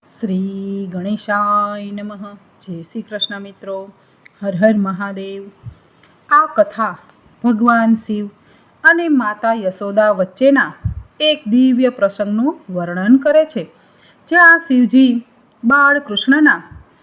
શ્રી ગણેશાય નમઃ. જય શ્રી કૃષ્ણ મિત્રો. હર હર મહાદેવ. આ કથા ભગવાન શિવ અને માતા યશોદા વચ્ચેના એક દિવ્ય પ્રસંગનું વર્ણન કરે છે, જ્યાં શિવજી બાળકૃષ્ણના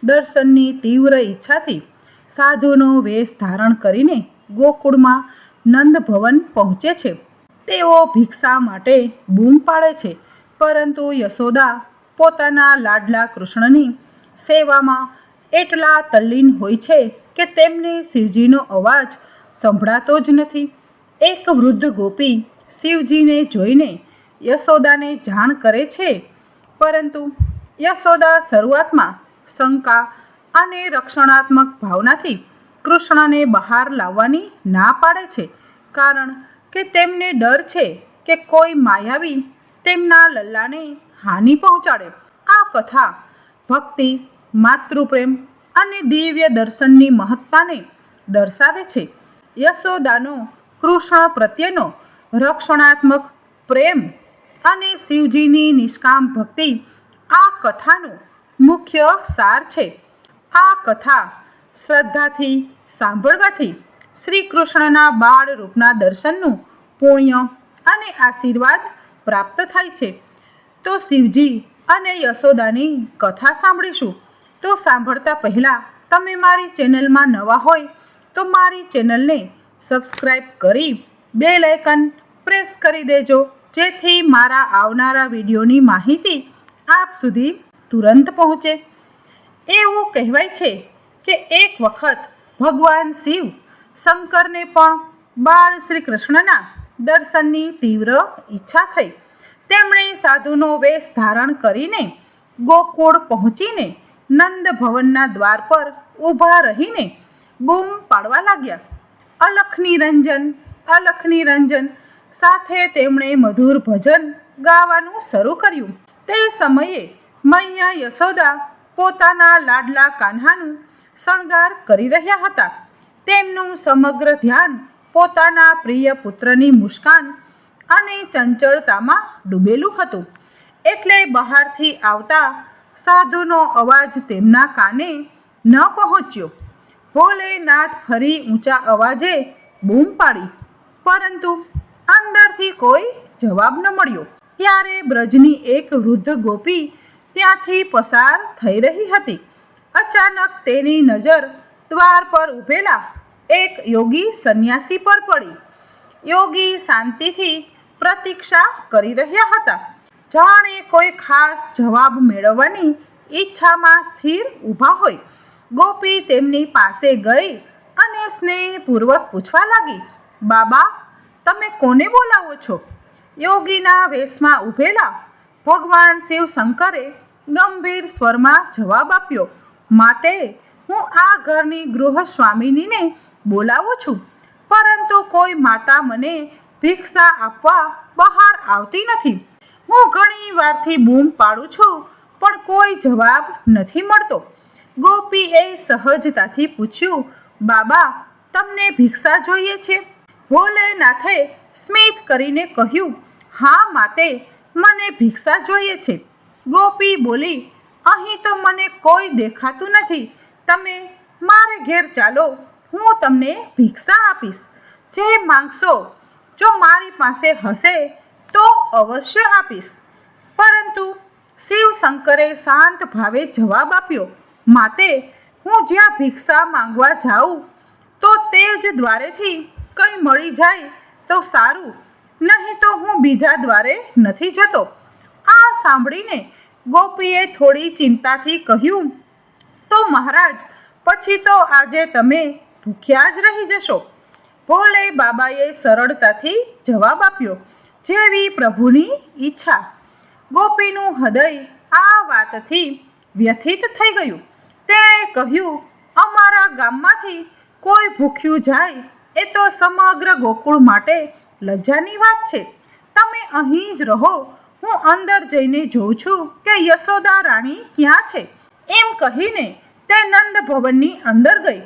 દર્શનની તીવ્ર ઈચ્છાથી સાધુનો વેશ ધારણ કરીને ગોકુળમાં નંદભવન પહોંચે છે. તેઓ ભિક્ષા માટે બૂમ પાડે છે, પરંતુ યશોદા પોતાના લાડલા કૃષ્ણની સેવામાં એટલા તલ્લીન હોય છે કે તેમને શિવજીનો અવાજ સંભળાતો જ નથી. એક વૃદ્ધ ગોપી શિવજીને જોઈને યશોદાને જાણ કરે છે, પરંતુ યશોદા શરૂઆતમાં શંકા અને રક્ષણાત્મક ભાવનાથી કૃષ્ણને બહાર લાવવાની ના પાડે છે, કારણ કે તેમને ડર છે કે કોઈ માયાવી તેમના લલ્લાને હાનિ પહોંચાડે. આ કથા ભક્તિ, માતૃપ્રેમ અને દિવ્ય દર્શનની મહત્તાને દર્શાવે છે. યશોદાનો કૃષ્ણ પ્રત્યેનો રક્ષણાત્મક પ્રેમ અને શિવજીની નિષ્કામ ભક્તિ આ કથાનો મુખ્ય સાર છે. આ કથા શ્રદ્ધાથી સાંભળવાથી શ્રી કૃષ્ણના બાળ રૂપના દર્શનનું પુણ્ય અને આશીર્વાદ પ્રાપ્ત થાય છે. તો શિવજી અને યશોદાની કથા સાંભળીશું. તો સાંભળતા પહેલાં તમે મારી ચેનલમાં નવા હોય તો મારી ચેનલને સબસ્ક્રાઈબ કરી બેલ આઇકન પ્રેસ કરી દેજો, જેથી મારા આવનારા વિડીયોની માહિતી આપ સુધી તુરંત પહોંચે. એવું કહેવાય છે કે એક વખત ભગવાન શિવ શંકરને પણ બાળ શ્રી કૃષ્ણના દર્શનની તીવ્ર ઈચ્છા થઈ. તેમણે સાધુનો વેશ ધારણ કરીને ગોકુળ પહોંચીને નંદ ભવનના દ્વાર પર ઊભા રહીને બૂમ પાડવા લાગ્યા, અલખ નિરંજન, અલખ નિરંજન સાથે તેમણે મધુર ભજન ગાવાનું શરૂ કર્યું. તે સમયે મૈયા યશોદા પોતાના લાડલા કાન્હાનું શણગાર કરી રહ્યા હતા. તેમનું સમગ્ર ધ્યાન પોતાના પ્રિય પુત્રની મુસ્કાન અને ચંચળતામાં ડૂબેલું હતું. એટલે બહારથી આવતા સાધુનો અવાજ તેમના કાને ન પહોંચ્યો. ભોલેનાથ ફરી ઊંચા અવાજે બૂમ પાડી, પરંતુ અંદરથી કોઈ જવાબ ન મળ્યો. ત્યારે બ્રજની એક વૃદ્ધ ગોપી ત્યાંથી પસાર થઈ રહી હતી. અચાનક તેની નજર દ્વાર પર ઊભેલા એક યોગી સંન્યાસી પર પડી. યોગી શાંતિથી પ્રતીક્ષા કરી રહ્યા હતા, જાણે કોઈ ખાસ જવાબ મેળવવાની ઈચ્છામાં સ્થિર ઊભા હોય. ગોપી તેમની પાસે ગઈ અને સ્નેહપૂર્વક પૂછવા લાગી, બાબા, તમે કોને બોલાવો છો? યોગીના વેશમાં ઊભેલા ભગવાન શિવ શંકરે ગંભીર સ્વરમાં જવાબ આપ્યો, માતે, હું આ ઘરની ગૃહસ્વામિનીને બોલાવું છું, પરંતુ કોઈ માતા મને ભિક્ષા આપવા બહાર આવતી નથી. હું ઘણી વારથી બૂમ પાડું છું, પણ કોઈ જવાબ નથી મળતો. ગોપીએ સહજતાથી પૂછ્યું, બાબા, તમને ભિક્ષા જોઈએ છે? ભોલેનાથે સ્મિત કરીને કહ્યું, હા માતે, મને ભિક્ષા જોઈએ છે. ગોપી બોલી, અહીં તો મને કોઈ દેખાતું નથી. તમે મારે ઘેર ચાલો, હું તમને ભિક્ષા આપીશ. જે માંગશો, જો મારી પાસે હશે તો અવશ્ય આપીશ. પરંતુ શિવ શંકરે શાંત ભાવે જવાબ આપ્યો, માતે, હું જ્યાં ભિક્ષા માંગવા જાઉં તો તે જ દ્વારેથી કંઈ મળી જાય તો સારું, નહીં તો હું બીજા દ્વારે નથી જતો. આ સાંભળીને ગોપીએ થોડી ચિંતાથી કહ્યું, તો મહારાજ, પછી તો આજે તમે ભૂખ્યા જ રહી જશો. ભોલે બાબાએ સરળતાથી જવાબ આપ્યો, જેવી પ્રભુની ઈચ્છા. ગોપીનું હૃદય આ વાતથી વ્યથિત થઈ ગયું. તેણે કહ્યું, અમારા ગામમાંથી કોઈ ભૂખ્યું જાય એ તો સમગ્ર ગોકુળ માટે લજ્જાની વાત છે. તમે અહીં જ રહો, હું અંદર જઈને જોઉં છું કે યશોદા રાણી ક્યાં છે. એમ કહીને તે નંદ ભવનની અંદર ગઈ.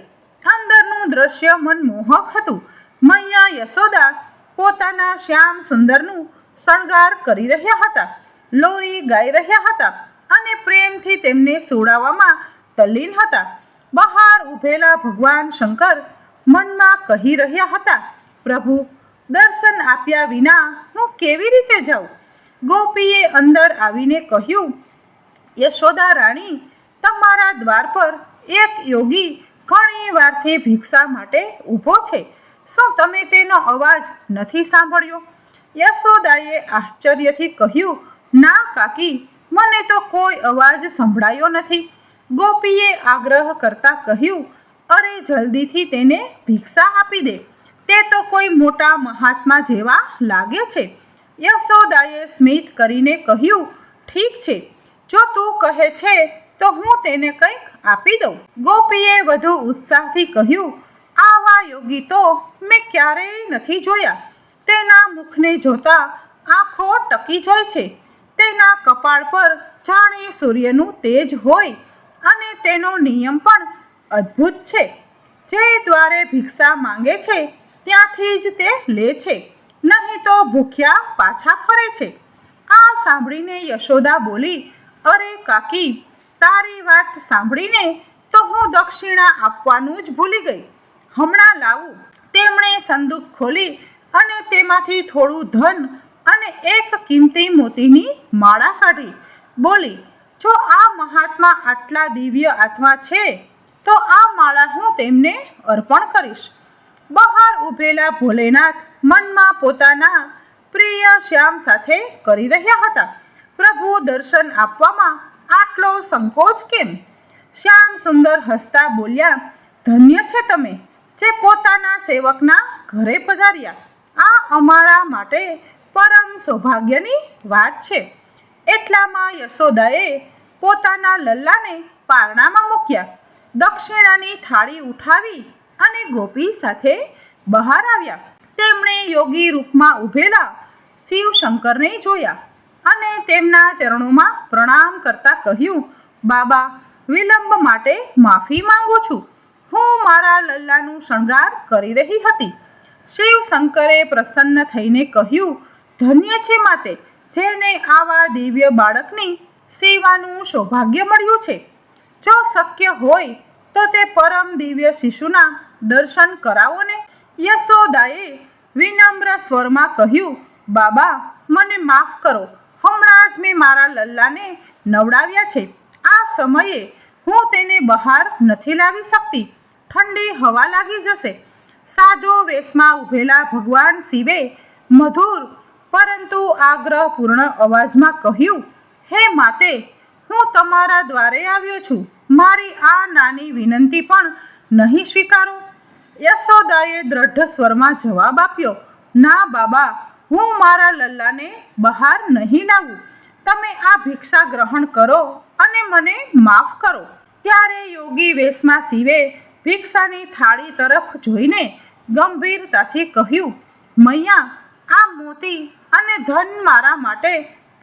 અંદરનું દ્રશ્ય મનમોહક હતું. મૈયા યશોદા પોતાના શ્યામ સુંદરનું શણગાર કરી રહ્યા હતા, લોરી ગાઈ રહ્યા હતા અને પ્રેમથી તેમને સુવડાવવામાં તલ્લીન હતા. બહાર ઊભેલા ભગવાન શંકર મનમાં કહી રહ્યા હતા, પ્રભુ, દર્શન આપ્યા વિના હું કેવી રીતે જાઉં? ગોપીએ અંદર આવીને કહ્યું, યશોદા રાણી, તમારા દ્વાર પર એક યોગી ઘણી વારથી ભિક્ષા માટે ઊભો છે. શું તમે તેનો અવાજ નથી સાંભળ્યો? યશોદાએ આશ્ચર્યથી કહ્યું, ના કાકી, મને તો કોઈ અવાજ સંભળાયો નથી. ગોપીએ આગ્રહ કરતા કહ્યું, અરે જલ્દીથી તેને ભિક્ષા આપી દે, તે તો કોઈ મોટા મહાત્મા જેવા લાગે છે. યશોદાએ સ્મિત કરીને કહ્યું, ઠીક છે, જો તું કહે છે તો હું તેને કંઈક આપી દઉં. ગોપીએ વધુ ઉત્સાહથી કહ્યું, આવા યોગી તો મેં ક્યારેય નથી જોયા. તેના મુખને જોતા આંખો ટકી જાય છે. તેના કપાળ પર જાણે સૂર્યનું તેજ હોય અને તેનો નિયમ પણ અદ્ભુત છે. જે દ્વારે ભિક્ષા માંગે છે ત્યાંથી જ તે લે છે, નહીં તો ભૂખ્યા પાછા ફરે છે. આ સાંભળીને યશોદા બોલી, અરે કાકી, તારી વાત સાંભળીને તો હું દક્ષિણા આપવાનું જ ભૂલી ગઈ. હમણાં લાવું. તેમણે સંદૂક ખોલી અને તેમાંથી થોડું ધન અને એક કિંમતી મોતીની માળા કાઢી. બોલી, જો આ મહાત્મા આટલા દિવ્ય આત્મા છે તો આ માળા હું તેમને અર્પણ કરીશ. બહાર ઊભેલા ભોલેનાથ મનમાં પોતાના પ્રિય શ્યામ સાથે કરી રહ્યા હતા, પ્રભુ, દર્શન આપવામાં આટલો સંકોચ કેમ? શ્યામ સુંદર હસતા બોલ્યા, ધન્ય છે તમે જે પોતાના સેવકના ઘરે પધાર્યા. આ અમારા માટે પરમ સૌભાગ્યની વાત છે. એટલામાં યશોદાએ પોતાના લલ્લાને પારણામાં મૂક્યા, દક્ષિણાની થાળી ઉઠાવી અને ગોપી સાથે બહાર આવ્યા. તેમણે યોગી રૂપમાં ઊભેલા શિવશંકરને જોયા અને તેમના ચરણોમાં પ્રણામ કરતા કહ્યું, બાબા, વિલંબ માટે માફી માંગુ છું. હું મારા લલ્લાનું શણગાર કરી રહી હતી. શિવશંકરે પ્રસન્ન થઈને કહ્યું, ધન્ય છે માતે, જેને આવા દિવ્ય બાળકની સેવાનું સૌભાગ્ય મળ્યું છે. જો શક્ય હોય તો તે પરમ દિવ્ય શિશુના દર્શન કરાવો ને. યશોદાએ વિનમ્ર સ્વરમાં કહ્યું, બાબા, મને માફ કરો. હમણાં જ મેં મારા લલ્લાને નવડાવ્યા છે. આ સમયે હું તેને બહાર નથી લાવી શકતી. ઠંડી હવા લાગી જશે. સાધુ વેશમાં ઊભેલા ભગવાન શિવે મધુર પરંતુ આગ્રહપૂર્ણ અવાજમાં કહ્યું, હે માતે, હું તમારા દ્વારે આવ્યો છું. મારી આ નાની વિનંતી પણ નહીં સ્વીકારો? યશોદાએ દ્રઢ સ્વરમાં જવાબ આપ્યો, ના બાબા, હું મારા લલ્લાને બહાર નહીં લાવું. તમે આ ભિક્ષા ગ્રહણ કરો અને મને માફ કરો. ત્યારે યોગી વેશમાં શિવે ભિક્ષાની થાળી તરફ જોઈને ગંભીરતાથી કહ્યું, મૈયા, આ મોતી અને ધન મારા માટે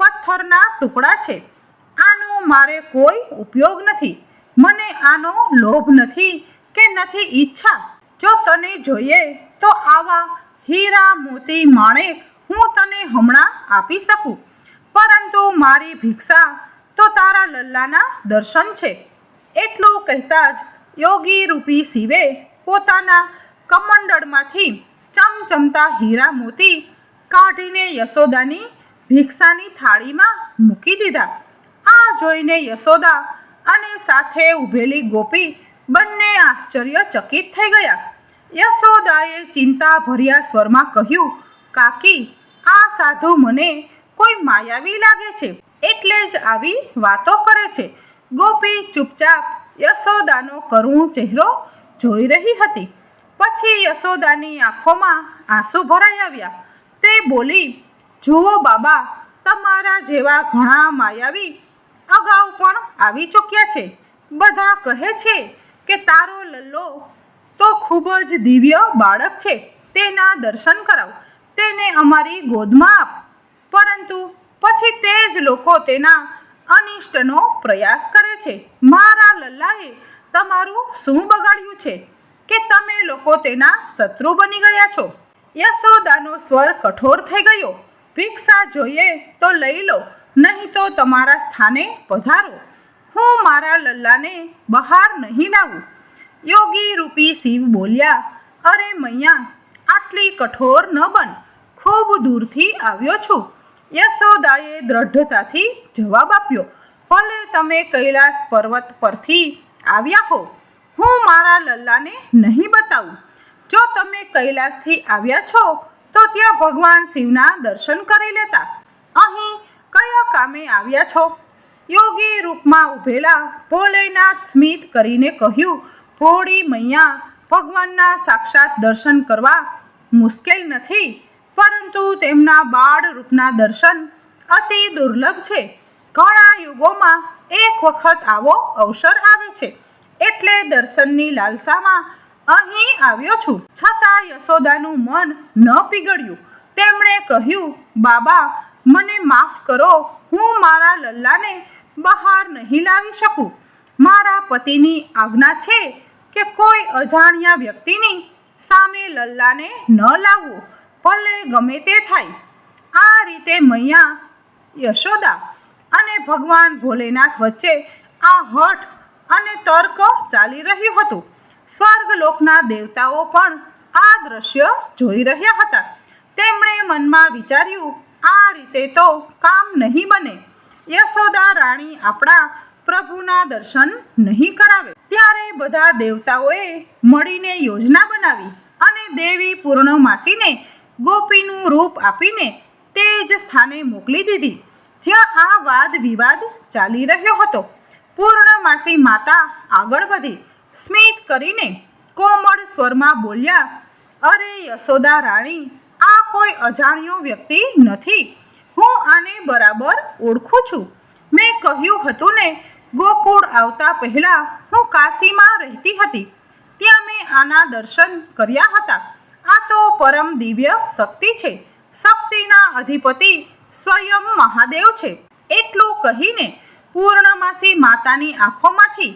પથ્થરના ટુકડા છે. આનો મારે કોઈ ઉપયોગ નથી. મને આનો લોભ નથી કે નથી ઈચ્છા. જો તને જોઈએ તો આવા હીરા, મોતી, માણેક હું તને હમણાં આપી શકું, પરંતુ મારી ભિક્ષા તો તારા લલ્લાના દર્શન છે. એટલું કહેતા જ યોગી રૂપી શિવે પોતાના કમંડળમાંથી ચમચમતા હીરા મોતી કાઢીને યશોદાની ભિક્ષાની થાળીમાં મૂકી દીધા. આ જોઈને યશોદા અને સાથે ઊભેલી ગોપી બંને આશ્ચર્યચકિત થઈ ગયા. યશોદાએ ચિંતા ભર્યા સ્વરમાં કહ્યું, કાકી, આ સાધુ મને કોઈ માયાવી લાગે છે, એટલે જ આવી વાતો કરે છે. ગોપી ચૂપચાપ યશોદાનો કરુણ ચહેરો જોઈ રહી હતી. પછી યશોદાની આંખોમાં આંસુ ભરાઈ આવ્યા. તે બોલી, જુઓ બાબા, તમારા જેવા ઘણા માયાવી અગાઉ પણ આવી ચૂક્યા છે. બધા કહે છે કે તારો લલ્લો તો ખૂબ જ દિવ્ય બાળક છે, તેના દર્શન કરાવ, તેને અમારી ગોદમાં આપ. પરંતુ પછી તે જ લોકો તેના અનિષ્ટનો પ્રયાસ કરે છે. મારા લલ્લાએ તમારું શું બગાડ્યું છે કે તમે લોકો તેના શત્રુ બની ગયા છો? યશોદાનો સ્વર કઠોર થઈ ગયો. ભિક્ષા જોઈએ તો લઈ લો, નહીં તો તમારા સ્થાને પધારો. હું મારા લલ્લાને બહાર નહીં લાવું. યોગી રૂપી શિવ બોલ્યા, અરે મૈયા, આટલી કઠોર ન બન, ખૂબ દૂરથી આવ્યો છું. યશોદાએ દ્રઢતાથી જવાબ આપ્યો, ભલે તમે કૈલાસ પર્વત પરથી આવ્યા હો, હું મારા લલ્લાને નહીં બતાવું. જો તમે કૈલાસથી આવ્યા છો તો ત્યાં ભગવાન શિવના દર્શન કરી લેતા. અહીં કયા કામે આવ્યા છો? યોગી રૂપમાં ઊભેલા ભોલેનાથ સ્મિત કરીને કહ્યું, ભોળી મૈયા, ભગવાનના સાક્ષાત દર્શન કરવા મુશ્કેલ નથી, પરંતુ તેમના બાળ રૂપના દર્શન અતિ દુર્લભ છે. ઘણા યુગોમાં એક વખત આવો અવસર આવે છે, એટલે દર્શનની લાલસામાં અહીં આવ્યો છું. છતાં યશોદાનું મન ન પીગળ્યું. તેમણે કહ્યું, બાબા, મને માફ કરો, હું મારા લલ્લાને બહાર નહીં લાવી શકું. મારા પતિની આજ્ઞા છે કે કોઈ અજાણ્યા વ્યક્તિની સામે લલ્લાને ન લાવવું, ભલે ગમે તે થાય. આ રીતે મૈયા, યશોદા અને ભગવાન ભોલેનાથ વચ્ચે આ હઠ અને તર્ક ચાલી રહ્યું હતું. સ્વર્ગલોકના દેવતાઓ પણ આ દ્રશ્ય જોઈ રહ્યા હતા. તેમણે મનમાં વિચાર્યું, આ રીતે તો કામ નહીં બને. યશોદા રાણી આપણા પ્રભુના દર્શન નહીં કરાવે. ત્યારે બધા દેવતાઓએ મળીને યોજના બનાવી અને દેવી પૂર્ણમાસીને ગોપીનું રૂપ આપીને તે જ સ્થાને મોકલી દીધી જ્યાં આ વાદ વિવાદ ચાલી રહ્યો હતો. પૂર્ણમાસી માતા આગળ વધી સ્મિત કરીને કોમળ સ્વરમાં બોલ્યા, અરે યશોદા રાણી, આ કોઈ અજાણ્યો વ્યક્તિ નથી. હું આને બરાબર ઓળખું છું. મેં કહ્યું હતું ને, ગોકુળ આવતા પહેલા હું કાશીમાં રહેતી હતી. ત્યાં મેં આના દર્શન કર્યા હતા. આ તો પરમ દિવ્ય શક્તિ છે. શક્તિના અધિપતિ સ્વયં મહાદેવ છે. એટલું કહીને પૂર્ણમાસી માતાની આંખોમાંથી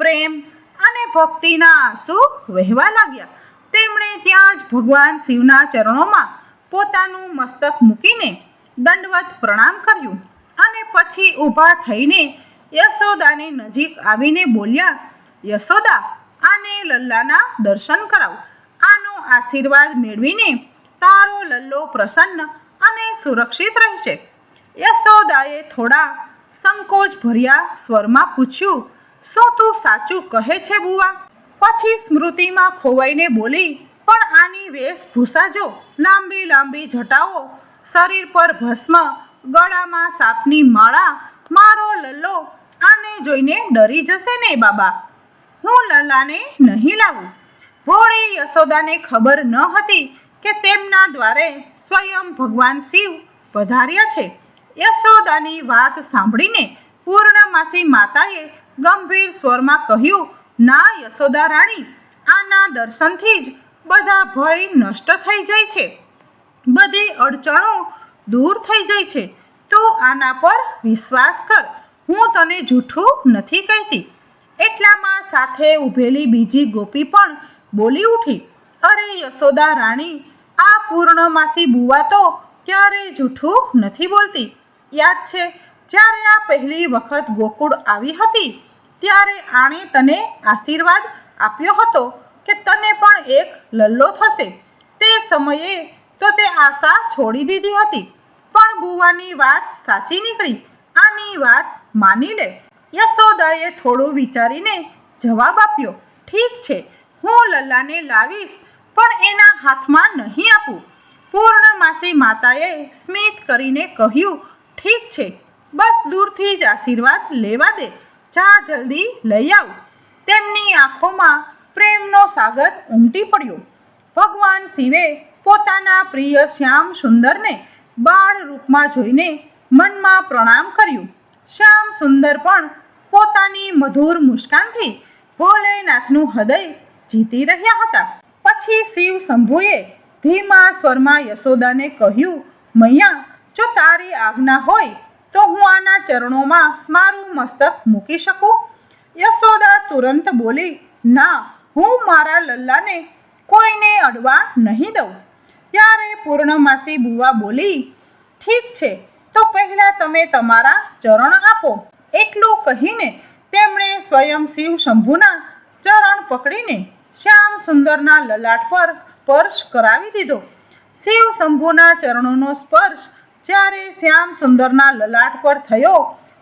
પ્રેમ અને ભક્તિના આંસુ વહેવા લાગ્યા. તેમણે ત્યાં જ ભગવાન શિવના ચરણોમાં પોતાનું મસ્તક મૂકીને દંડવત પ્રણામ કર્યું અને પછી ઊભા થઈને યશોદાની નજીક આવીને બોલ્યા, યશોદા, આને લલ્લાના દર્શન કરાવ. આનો આશીર્વાદ મેળવીને તારો લલ્લો પ્રસન્ન અને સુરક્ષિત રહેશે. યશોદાએ થોડા સંકોચ ભર્યા સ્વરમાં પૂછ્યું, શું તું સાચું કહે છે બુવા? પછી સ્મૃતિમાં ખોવાઈને બોલી, પણ આની વેશભૂષા જો, લાંબી લાંબી જટાઓ, શરીર પર ભસ્મ, ગળામાં સાપની માળા, મારો લલ્લો આને જોઈને ડરી જશે ને બાબા. હું લલ્લાને નહીં લાવું. ભોળી યશોદાને ખબર ન હતી કે તેમના દ્વારે સ્વયં ભગવાન શિવ પધાર્યા છે. યશોદાની વાત સાંભળીને પૂર્ણમાસી માતાએ ગંભીર સ્વરમાં કહ્યું, ના યશોદા રાણી, આના દર્શનથી જ બધા ભય નષ્ટ થઈ જાય છે, બધી અડચણો દૂર થઈ જાય છે. તું આના પર વિશ્વાસ કર, હું તને જૂઠું નથી કહેતી. એટલામાં સાથે ઊભેલી બીજી ગોપી પણ બોલી ઉઠી, અરે યશોદા રાણી, આ પૂર્ણમાસી બુવા તો ક્યારેય જૂઠું નથી બોલતી. યાદ છે, જ્યારે આ પહેલી વખત ગોકુળ આવી હતી ત્યારે આણે તને આશીર્વાદ આપ્યો હતો કે તને પણ એક લલ્લો થશે. તે સમયે તો તે આશા છોડી દીધી હતી, પણ બુવાની વાત સાચી નીકળી. આની વાત માની લે. યશોદાએ થોડું વિચારીને જવાબ આપ્યો, ઠીક છે, હું લલ્લાને લાવીશ, પણ એના હાથમાં નહીં આપું. પૂર્ણમાસી માતાએ સ્મિત કરીને કહ્યું, ઠીક છે, બસ દૂરથી જ આશીર્વાદ લેવા દે. જા જલ્દી લઈ આવ. તેમની આંખોમાં પ્રેમનો સાગર ઉમટી પડ્યો. ભગવાન શિવે પોતાના પ્રિય શ્યામ સુંદરને બાળ રૂપમાં જોઈને મનમાં પ્રણામ કર્યું. શ્યામ સુંદર પણ પોતાની મધુર મુસ્કાનથી ભોલેનાથનું હૃદય જીતી રહ્યા હતા. પછી શિવ શંભુએ ધીમા સ્વરમાં યશોદાને કહ્યું, મૈયા, જો તારી આજ્ઞા હોય તો હું આના ચરણોમાં મારું મસ્તક મૂકી શકું? યશોદા તુરંત બોલી, ના, હું મારા લલ્લાને કોઈને અડવા નહીં દઉં. ત્યારે પૂર્ણમાસી બુવા બોલી, ઠીક છે, તો પહેલાં તમે તમારા ચરણ આપો. એટલું કહીને તેમણે સ્વયં શિવ શંભુના ચરણ પકડીને શ્યામ સુંદરના લલાટ પર સ્પર્શ કરાવી દીધો. શિવ શંભુના ચરણોનો સ્પર્શ જ્યારે શ્યામ સુંદરના લલાટ પર થયો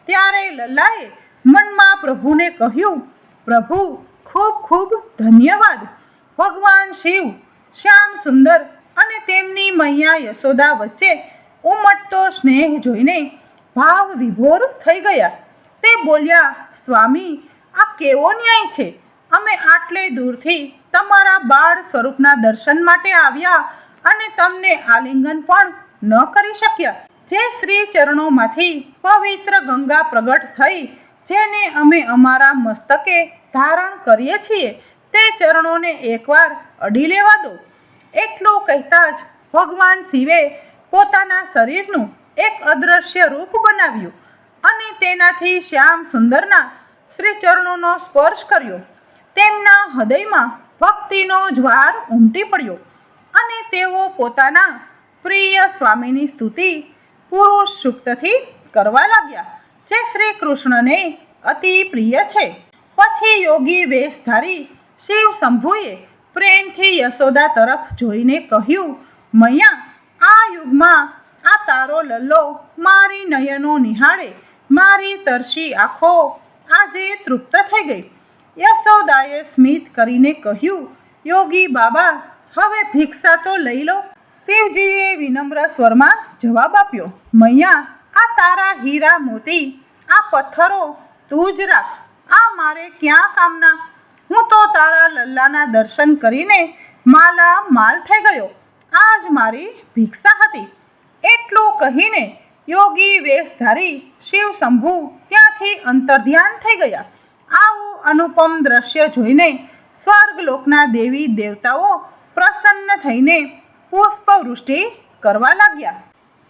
ત્યારે લલ્લાએ મનમાં પ્રભુને કહ્યું, પ્રભુ ખૂબ ખૂબ ધન્યવાદ. ભગવાન શિવ શ્યામ સુંદર અને તેમની મૈયા યશોદા વચ્ચે ઉમટતો સ્નેહ જોઈને ભાવ વિભોર થઈ ગયા. તે બોલ્યા, સ્વામી, આ કેવો ન્યાય છે? અમે આટલે દૂરથી તમારા બાળ સ્વરૂપના દર્શન માટે આવ્યા અને તમને આલિંગન પણ ન કરી શક્યા. જે શ્રી ચરણોમાંથી પવિત્ર ગંગા પ્રગટ થઈ, જેને અમે અમારા મસ્તકે ધારણ કરીએ છીએ, તે ચરણોને એકવાર અડી લેવા દો. એટલું કહેતા જ ભગવાન શિવે પોતાના શરીરનું એક અદ્રશ્ય રૂપ બનાવ્યું અને તેનાથી શ્યામ સુંદરના શ્રી ચરણોનો સ્પર્શ કર્યો. તેમના હૃદયમાં ભક્તિનો જ્વાર ઉમટી પડ્યો અને તેઓ પોતાના પ્રિય સ્વામીની સ્તુતિ પુરુષ સૂક્તથી કરવા લાગ્યા, જે શ્રી કૃષ્ણને અતિ પ્રિય છે. પછી યોગી વેશ ધારી શિવ શંભુએ પ્રેમથી યશોદા તરફ જોઈને કહ્યું, મૈયા, આ યુગમાં આ તારો લલ્લો મારી નયનો નિહાળે મારી તરસી આંખો આજે તૃપ્ત થઈ ગઈ. યશોદાએ સ્મિત કરીને કહ્યું, યોગી બાબા, હવે ભિક્ષા તો લઈ લો. શિવજીએ વિનમ્ર સ્વરમાં જવાબ આપ્યો, મૈયા, આ તારા હીરા મોતી, આ પથ્થરો તું જ રાખ. આ મારે ક્યાં કામના? હું તો તારા લલ્લાના દર્શન કરીને માલા માલ થઈ ગયો. આ જ મારી ભિક્ષા હતી. એટલું કહીને યોગી વેશ ધારી શિવ શંભુ ત્યાંથી અંતર્ધ્યાન થઈ ગયા. આવું અનુપમ દ્રશ્ય જોઈને સ્વર્ગલોકના દેવી દેવતાઓ પ્રસન્ન થઈને પુષ્પવૃષ્ટિ કરવા લાગ્યા.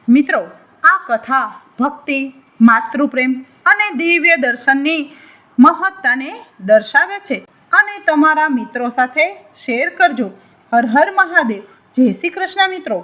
મિત્રો, આ કથા ભક્તિ, માતૃપ્રેમ અને દિવ્ય દર્શનની મહત્તાને દર્શાવે છે અને તમારા મિત્રો સાથે શેર કરજો. હર હર મહાદેવ. જય શ્રી કૃષ્ણ મિત્રો.